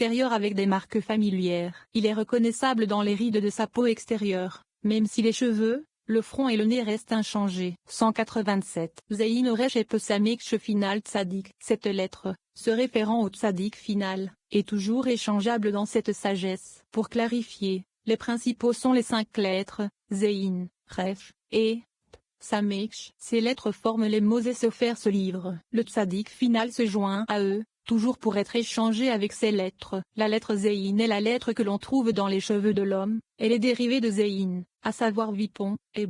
extérieur avec des marques familières. Il est reconnaissable dans les rides de sa peau extérieure, même si les cheveux, le front et le nez restent inchangés. 187. Zayn Oresh et Pesameksh final Tzadik. Cette lettre, se référant au Tzadik final, est toujours échangeable dans cette sagesse. Pour clarifier, les principaux sont les 5 lettres, Zayn, Resh, et Sameksh. Ces lettres forment les mots et Sefer ce livre. Le Tzadik final se joint à eux, toujours pour être échangé avec ces lettres. La lettre Zayn est la lettre que l'on trouve dans les cheveux de l'homme, elle est dérivée de Zayn, à savoir Vipon, et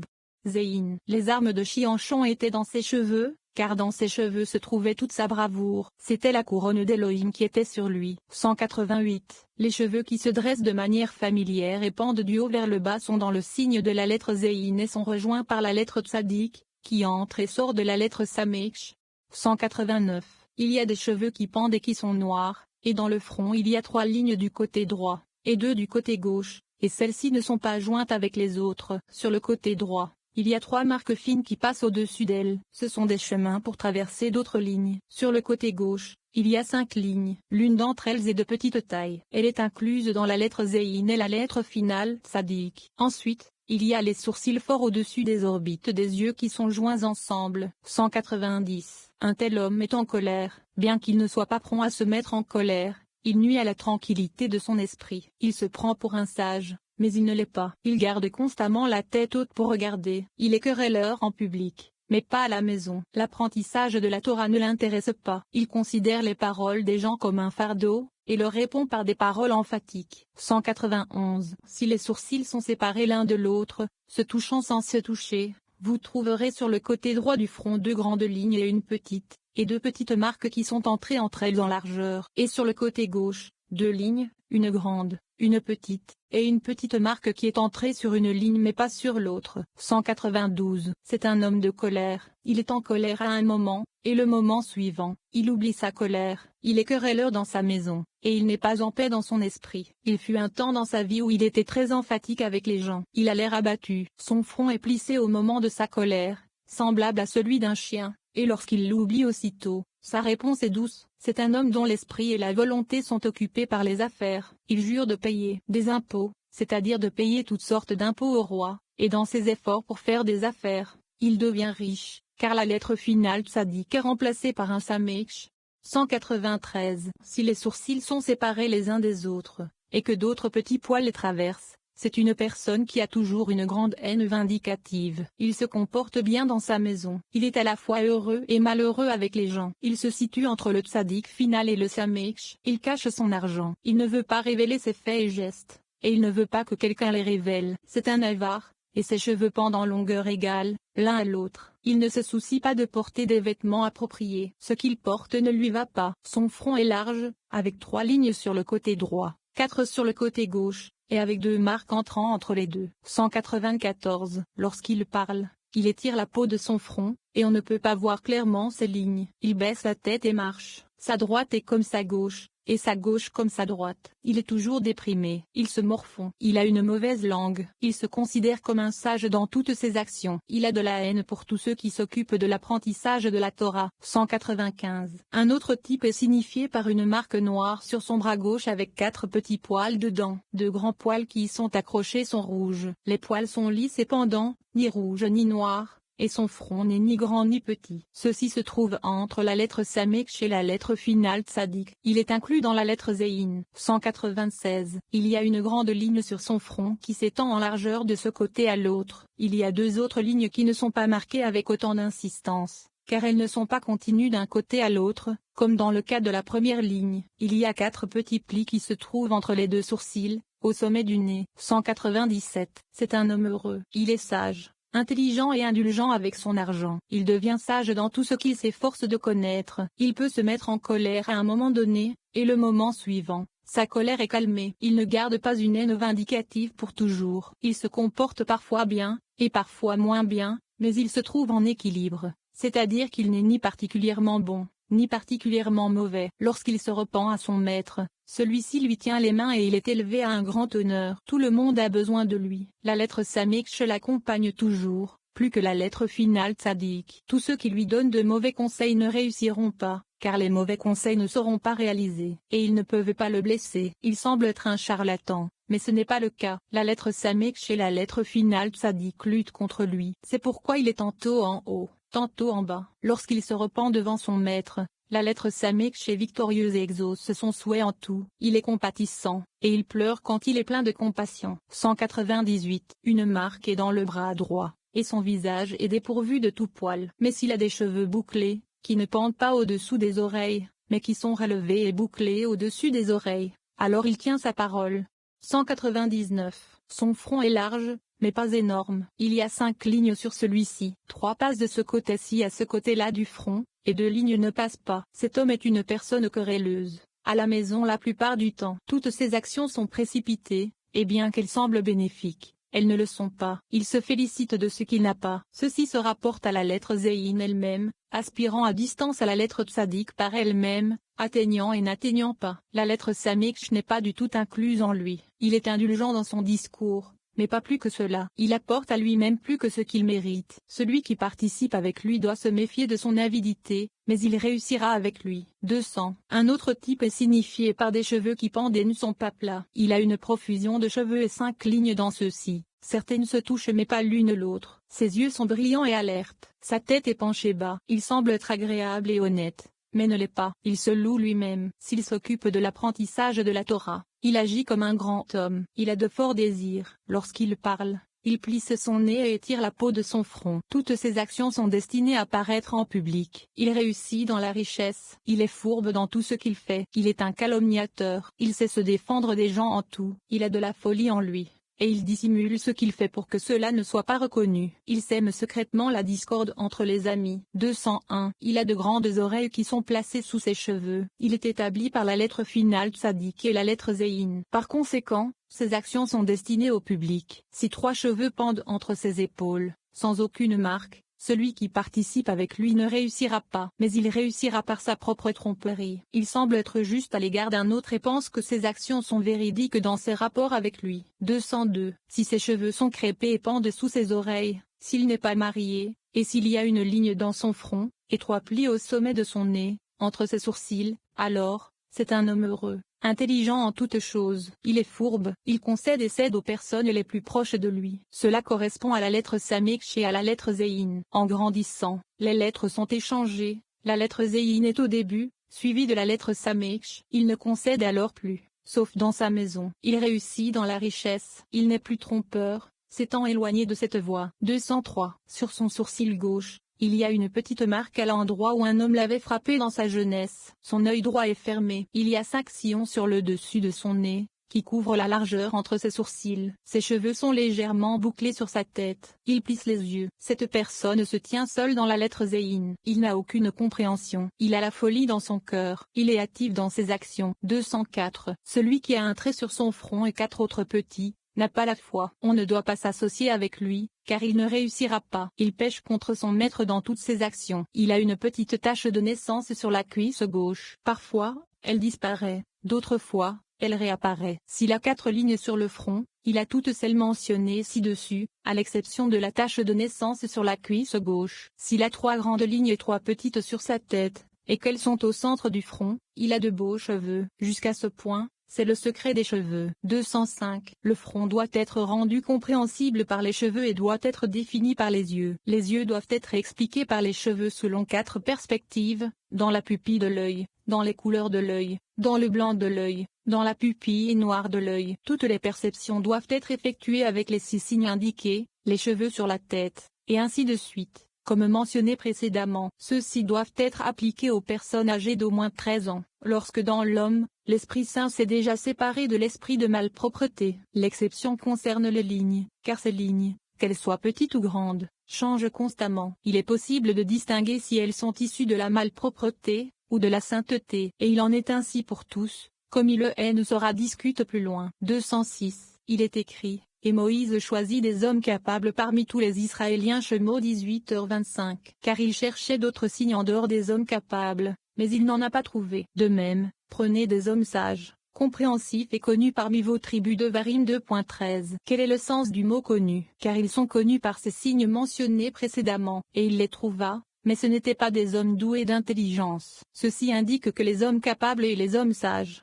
Zayn. Les armes de Chianchon étaient dans ses cheveux, car dans ses cheveux se trouvait toute sa bravoure. C'était la couronne d'Elohim qui était sur lui. 188. Les cheveux qui se dressent de manière familière et pendent du haut vers le bas sont dans le signe de la lettre Zayn et sont rejoints par la lettre Tzadik, qui entre et sort de la lettre Sameksh. 189. Il y a des cheveux qui pendent et qui sont noirs, et dans le front il y a 3 lignes du côté droit, et 2 du côté gauche, et celles-ci ne sont pas jointes avec les autres. Sur le côté droit, il y a 3 marques fines qui passent au-dessus d'elles. Ce sont des chemins pour traverser d'autres lignes. Sur le côté gauche, il y a 5 lignes. L'une d'entre elles est de petite taille. Elle est incluse dans la lettre Zayn et la lettre finale Tzadik. Ensuite, il y a les sourcils forts au-dessus des orbites des yeux qui sont joints ensemble. 190. Un tel homme est en colère, bien qu'il ne soit pas prompt à se mettre en colère, il nuit à la tranquillité de son esprit. Il se prend pour un sage, mais il ne l'est pas. Il garde constamment la tête haute pour regarder. Il est querelleur en public, mais pas à la maison. L'apprentissage de la Torah ne l'intéresse pas. Il considère les paroles des gens comme un fardeau, et leur répond par des paroles emphatiques. 191. Si les sourcils sont séparés l'un de l'autre, se touchant sans se toucher, vous trouverez sur le côté droit du front 2 grandes lignes et une petite, et 2 petites marques qui sont entrées entre elles en largeur. Et sur le côté gauche, 2 lignes, une grande, une petite, et une petite marque qui est entrée sur une ligne mais pas sur l'autre. 192. C'est un homme de colère. Il est en colère à un moment, et le moment suivant, il oublie sa colère. Il est querelleur dans sa maison, et il n'est pas en paix dans son esprit. Il fut un temps dans sa vie où il était très emphatique avec les gens. Il a l'air abattu. Son front est plissé au moment de sa colère, semblable à celui d'un chien, et lorsqu'il l'oublie aussitôt, sa réponse est douce. C'est un homme dont l'esprit et la volonté sont occupés par les affaires. Il jure de payer des impôts, c'est-à-dire de payer toutes sortes d'impôts au roi, et dans ses efforts pour faire des affaires, il devient riche, car la lettre finale Tzadik est remplacée par un Sameksh. 193. Si les sourcils sont séparés les uns des autres, et que d'autres petits poils les traversent, c'est une personne qui a toujours une grande haine vindicative. Il se comporte bien dans sa maison. Il est à la fois heureux et malheureux avec les gens. Il se situe entre le Tzadik final et le Sameksh. Il cache son argent. Il ne veut pas révéler ses faits et gestes, et il ne veut pas que quelqu'un les révèle. C'est un avare, et ses cheveux pendent en longueur égale, l'un à l'autre. Il ne se soucie pas de porter des vêtements appropriés. Ce qu'il porte ne lui va pas. Son front est large, avec 3 lignes sur le côté droit, 4 sur le côté gauche, et avec 2 marques entrant entre les deux. 194. Lorsqu'il parle, il étire la peau de son front, et on ne peut pas voir clairement ses lignes. Il baisse la tête et marche. Sa droite est comme sa gauche, et sa gauche comme sa droite. Il est toujours déprimé. Il se morfond. Il a une mauvaise langue. Il se considère comme un sage dans toutes ses actions. Il a de la haine pour tous ceux qui s'occupent de l'apprentissage de la Torah. 195. Un autre type est signifié par une marque noire sur son bras gauche avec 4 petits poils dedans. 2 grands poils qui y sont accrochés sont rouges. Les poils sont lisses et pendants, ni rouges ni noirs, et son front n'est ni grand ni petit. Ceci se trouve entre la lettre Sameksh et la lettre finale Tzadik. Il est inclus dans la lettre Zayn. 196. Il y a une grande ligne sur son front qui s'étend en largeur de ce côté à l'autre. Il y a 2 autres lignes qui ne sont pas marquées avec autant d'insistance, car elles ne sont pas continues d'un côté à l'autre, comme dans le cas de la première ligne. Il y a 4 petits plis qui se trouvent entre les 2 sourcils, au sommet du nez. 197. C'est un homme heureux. Il est sage, intelligent et indulgent avec son argent. Il devient sage dans tout ce qu'il s'efforce de connaître. Il peut se mettre en colère à un moment donné, et le moment suivant, sa colère est calmée. Il ne garde pas une haine vindicative pour toujours. Il se comporte parfois bien, et parfois moins bien, mais il se trouve en équilibre, c'est-à-dire qu'il n'est ni particulièrement bon, ni particulièrement mauvais. Lorsqu'il se repent à son maître, celui-ci lui tient les mains et il est élevé à un grand honneur. Tout le monde a besoin de lui. La lettre Sameksh l'accompagne toujours, plus que la lettre finale tzaddik. Tous ceux qui lui donnent de mauvais conseils ne réussiront pas, car les mauvais conseils ne seront pas réalisés, et ils ne peuvent pas le blesser. Il semble être un charlatan, mais ce n'est pas le cas. La lettre Samekh et la lettre finale tzaddik luttent contre lui. C'est pourquoi il est tantôt en haut, tantôt en bas. Lorsqu'il se repent devant son maître, la lettre Samekh est victorieuse et exauce son souhait en tout. Il est compatissant, et il pleure quand il est plein de compassion. 198. Une marque est dans le bras droit, et son visage est dépourvu de tout poil. Mais s'il a des cheveux bouclés, qui ne pendent pas au-dessous des oreilles, mais qui sont relevés et bouclés au-dessus des oreilles, alors il tient sa parole. 199. Son front est large, mais pas énorme. Il y a 5 lignes sur celui-ci. 3 passent de ce côté-ci à ce côté-là du front, et 2 lignes ne passent pas. Cet homme est une personne querelleuse. À la maison la plupart du temps. Toutes ses actions sont précipitées, et bien qu'elles semblent bénéfiques, elles ne le sont pas. Il se félicite de ce qu'il n'a pas. Ceci se rapporte à la lettre Zein elle-même, aspirant à distance à la lettre Tzaddik par elle-même, atteignant et n'atteignant pas. La lettre Samekh n'est pas du tout incluse en lui. Il est indulgent dans son discours, mais pas plus que cela. Il apporte à lui-même plus que ce qu'il mérite. Celui qui participe avec lui doit se méfier de son avidité, mais il réussira avec lui. 200. Un autre type est signifié par des cheveux qui pendent et ne sont pas plats. Il a une profusion de cheveux et 5 lignes dans ceux-ci. Certaines se touchent mais pas l'une l'autre. Ses yeux sont brillants et alertes. Sa tête est penchée bas. Il semble être agréable et honnête, mais ne l'est pas. Il se loue lui-même. S'il s'occupe de l'apprentissage de la Torah, il agit comme un grand homme. Il a de forts désirs. Lorsqu'il parle, il plisse son nez et étire la peau de son front. Toutes ses actions sont destinées à paraître en public. Il réussit dans la richesse. Il est fourbe dans tout ce qu'il fait. Il est un calomniateur. Il sait se défendre des gens en tout. Il a de la folie en lui, et il dissimule ce qu'il fait pour que cela ne soit pas reconnu. Il sème secrètement la discorde entre les amis. 201. Il a de grandes oreilles qui sont placées sous ses cheveux. Il est établi par la lettre finale tzaddik et la lettre zein. Par conséquent, ses actions sont destinées au public. Si 3 cheveux pendent entre ses épaules, sans aucune marque, celui qui participe avec lui ne réussira pas, mais il réussira par sa propre tromperie. Il semble être juste à l'égard d'un autre et pense que ses actions sont véridiques dans ses rapports avec lui. 202. Si ses cheveux sont crêpés et pendent sous ses oreilles, s'il n'est pas marié, et s'il y a une ligne dans son front, et 3 plis au sommet de son nez, entre ses sourcils, alors, c'est un homme heureux, intelligent en toutes choses. Il est fourbe, il concède et cède aux personnes les plus proches de lui. Cela correspond à la lettre Samekh et à la lettre Zein. En grandissant, les lettres sont échangées. La lettre Zein est au début, suivie de la lettre Samekh. Il ne concède alors plus, sauf dans sa maison. Il réussit dans la richesse. Il n'est plus trompeur, s'étant éloigné de cette voie. 203. Sur son sourcil gauche, il y a une petite marque à l'endroit où un homme l'avait frappé dans sa jeunesse. Son œil droit est fermé. Il y a 5 sillons sur le dessus de son nez, qui couvrent la largeur entre ses sourcils. Ses cheveux sont légèrement bouclés sur sa tête. Il plisse les yeux. Cette personne se tient seule dans la lettre Zein. Il n'a aucune compréhension. Il a la folie dans son cœur. Il est hâtif dans ses actions. 204. Celui qui a un trait sur son front et 4 autres petits, n'a pas la foi. On ne doit pas s'associer avec lui, car il ne réussira pas. Il pêche contre son maître dans toutes ses actions. Il a une petite tache de naissance sur la cuisse gauche. Parfois, elle disparaît, d'autres fois, elle réapparaît. S'il a 4 lignes sur le front, il a toutes celles mentionnées ci-dessus, à l'exception de la tache de naissance sur la cuisse gauche. S'il a 3 grandes lignes et 3 petites sur sa tête, et qu'elles sont au centre du front, il a de beaux cheveux. Jusqu'à ce point, c'est le secret des cheveux. 205. Le front doit être rendu compréhensible par les cheveux et doit être défini par les yeux. Les yeux doivent être expliqués par les cheveux selon 4 perspectives, dans la pupille de l'œil, dans les couleurs de l'œil, dans le blanc de l'œil, dans la pupille noire de l'œil. Toutes les perceptions doivent être effectuées avec les 6 signes indiqués, les cheveux sur la tête, et ainsi de suite. Comme mentionné précédemment, ceux-ci doivent être appliqués aux personnes âgées d'au moins 13 ans, lorsque dans l'homme, l'Esprit Saint s'est déjà séparé de l'esprit de malpropreté. L'exception concerne les lignes, car ces lignes, qu'elles soient petites ou grandes, changent constamment. Il est possible de distinguer si elles sont issues de la malpropreté, ou de la sainteté, et il en est ainsi pour tous, comme il le est nous sera discute plus loin. 206. Il est écrit: et Moïse choisit des hommes capables parmi tous les Israéliens. Shemot 18h25. Car il cherchait d'autres signes en dehors des hommes capables, mais il n'en a pas trouvé. De même, prenez des hommes sages, compréhensif et connu parmi vos tribus de Varim 2.13. Quel est le sens du mot connu? Car ils sont connus par ces signes mentionnés précédemment, et il les trouva, mais ce n'étaient pas des hommes doués d'intelligence. Ceci indique que les hommes capables et les hommes sages,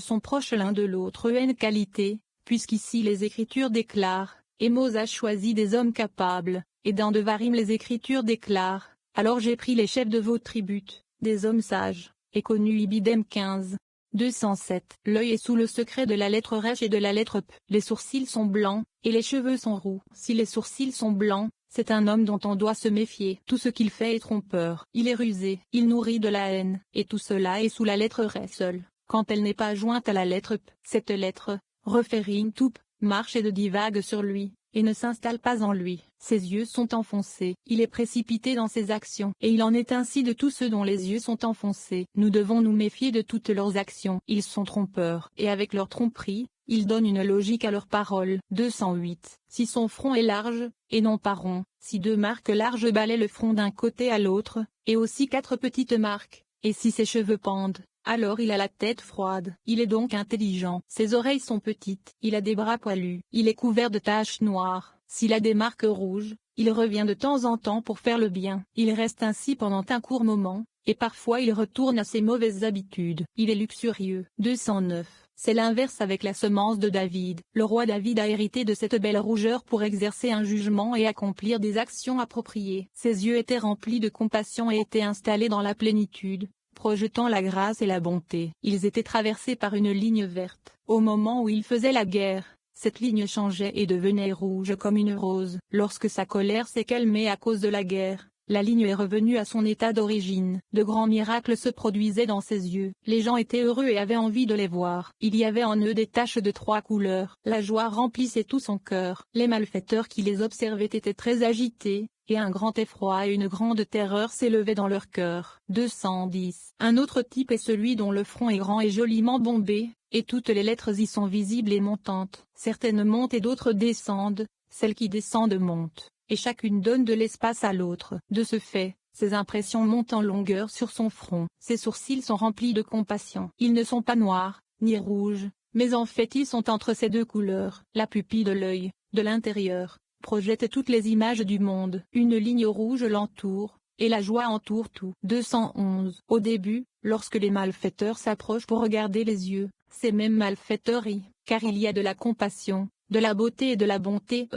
sont proches l'un de l'autre en qualité, puisqu'ici les Écritures déclarent, et Mose a choisi des hommes capables, et dans Devarim les Écritures déclarent, alors j'ai pris les chefs de vos tribus, des hommes sages, et connus Ibidem 15. 207. L'œil est sous le secret de la lettre Resh et de la lettre P. Les sourcils sont blancs, et les cheveux sont roux. Si les sourcils sont blancs, c'est un homme dont on doit se méfier. Tout ce qu'il fait est trompeur. Il est rusé, il nourrit de la haine, et tout cela est sous la lettre Resh seule. Quand elle n'est pas jointe à la lettre P, cette lettre, Refering tout, marche et de divague sur lui, et ne s'installe pas en lui. Ses yeux sont enfoncés, il est précipité dans ses actions, et il en est ainsi de tous ceux dont les yeux sont enfoncés. Nous devons nous méfier de toutes leurs actions. Ils sont trompeurs, et avec leur tromperie, ils donnent une logique à leurs paroles. 208. Si son front est large, et non pas rond, si 2 marques larges balaient le front d'un côté à l'autre, et aussi 4 petites marques, et si ses cheveux pendent, alors il a la tête froide. Il est donc intelligent. Ses oreilles sont petites. Il a des bras poilus. Il est couvert de taches noires. S'il a des marques rouges, il revient de temps en temps pour faire le bien. Il reste ainsi pendant un court moment, et parfois il retourne à ses mauvaises habitudes. Il est luxurieux. 209. C'est l'inverse avec la semence de David. Le roi David a hérité de cette belle rougeur pour exercer un jugement et accomplir des actions appropriées. Ses yeux étaient remplis de compassion et étaient installés dans la plénitude, projetant la grâce et la bonté. Ils étaient traversés par une ligne verte. Au moment où il faisait la guerre, cette ligne changeait et devenait rouge comme une rose. Lorsque sa colère s'est calmée à cause de la guerre, la ligne est revenue à son état d'origine. De grands miracles se produisaient dans ses yeux. Les gens étaient heureux et avaient envie de les voir. Il y avait en eux des taches de 3 couleurs. La joie remplissait tout son cœur. Les malfaiteurs qui les observaient étaient très agités, et un grand effroi et une grande terreur s'élevaient dans leur cœur. 210. Un autre type est celui dont le front est grand et joliment bombé, et toutes les lettres y sont visibles et montantes. Certaines montent et d'autres descendent, celles qui descendent montent, et chacune donne de l'espace à l'autre. De ce fait, ses impressions montent en longueur sur son front. Ses sourcils sont remplis de compassion. Ils ne sont pas noirs, ni rouges, mais en fait ils sont entre ces 2 couleurs. La pupille de l'œil, de l'intérieur, projette toutes les images du monde. Une ligne rouge l'entoure, et la joie entoure tout. 211. Au début, lorsque les malfaiteurs s'approchent pour regarder les yeux, ces mêmes malfaiteurs rient, car il y a de la compassion, de la beauté et de la bonté.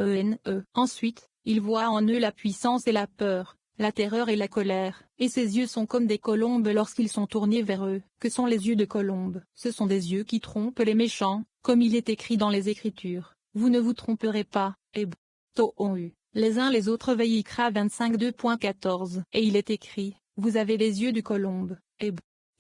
Ensuite, ils voient en eux la puissance et la peur, la terreur et la colère, et ses yeux sont comme des colombes lorsqu'ils sont tournés vers eux. Que sont les yeux de colombe? Ce sont des yeux qui trompent les méchants, comme il est écrit dans les Écritures. Vous ne vous tromperez pas. Ont eu, les uns les autres. Vayikra 25 2.14. Et il est écrit, vous avez les yeux du colombe.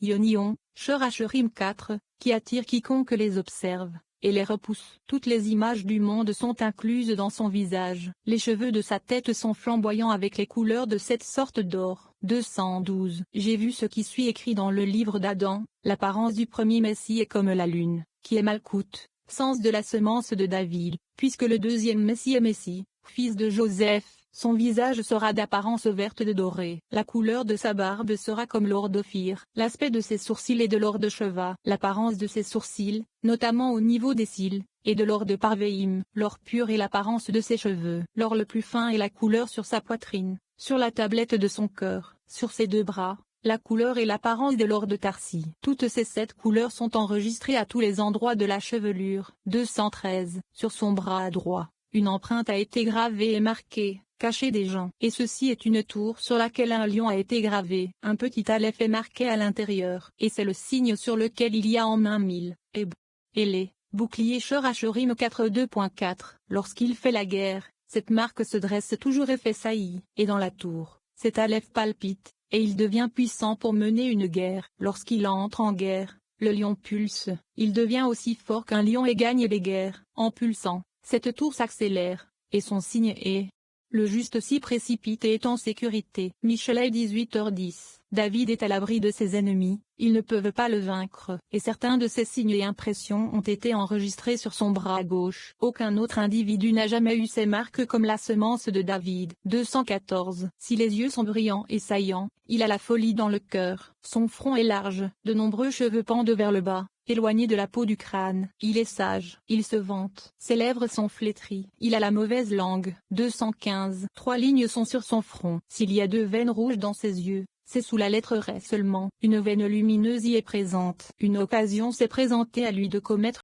Yonion, Shorashurim 4, qui attire quiconque les observe, et les repousse. Toutes les images du monde sont incluses dans son visage. Les cheveux de sa tête sont flamboyants avec les couleurs de 7 sortes d'or. 212. J'ai vu ce qui suit écrit dans le livre d'Adam, l'apparence du premier Messie est comme la lune, qui est Malkout, sens de la semence de David, puisque le deuxième Messie est Messie, fils de Joseph. Son visage sera d'apparence verte de doré. La couleur de sa barbe sera comme l'or d'Ophir. L'aspect de ses sourcils est de l'or de Sheva. L'apparence de ses sourcils, notamment au niveau des cils, est de l'or de Parvéim. L'or pur est l'apparence de ses cheveux. L'or le plus fin est la couleur sur sa poitrine, sur la tablette de son cœur, sur ses 2 bras. La couleur et l'apparence de l'or de Tarsi. Toutes ces 7 couleurs sont enregistrées à tous les endroits de la chevelure. 213. Sur son bras droit, une empreinte a été gravée et marquée, cachée des gens. Et ceci est une tour sur laquelle un lion a été gravé. Un petit aleph est marqué à l'intérieur. Et c'est le signe sur lequel il y a en main 1000. Et les boucliers Shorashurim 4 2.4. Lorsqu'il fait la guerre, cette marque se dresse toujours et fait saillie. Et dans la tour, cet aleph palpite, et il devient puissant pour mener une guerre. Lorsqu'il entre en guerre, le lion pulse. Il devient aussi fort qu'un lion et gagne les guerres. En pulsant, cette tour s'accélère, et son signe est le juste s'y précipite et est en sécurité. Michelet 18h10. David est à l'abri de ses ennemis, ils ne peuvent pas le vaincre. Et certains de ces signes et impressions ont été enregistrés sur son bras gauche. Aucun autre individu n'a jamais eu ces marques comme la semence de David. 214. Si les yeux sont brillants et saillants, il a la folie dans le cœur. Son front est large, de nombreux cheveux pendent vers le bas, éloigné de la peau du crâne. Il est sage, il se vante. Ses lèvres sont flétries. Il a la mauvaise langue. 215. 3 lignes sont sur son front. S'il y a 2 veines rouges dans ses yeux, c'est sous la lettre R seulement. Une veine lumineuse y est présente. Une occasion s'est présentée à lui de commettre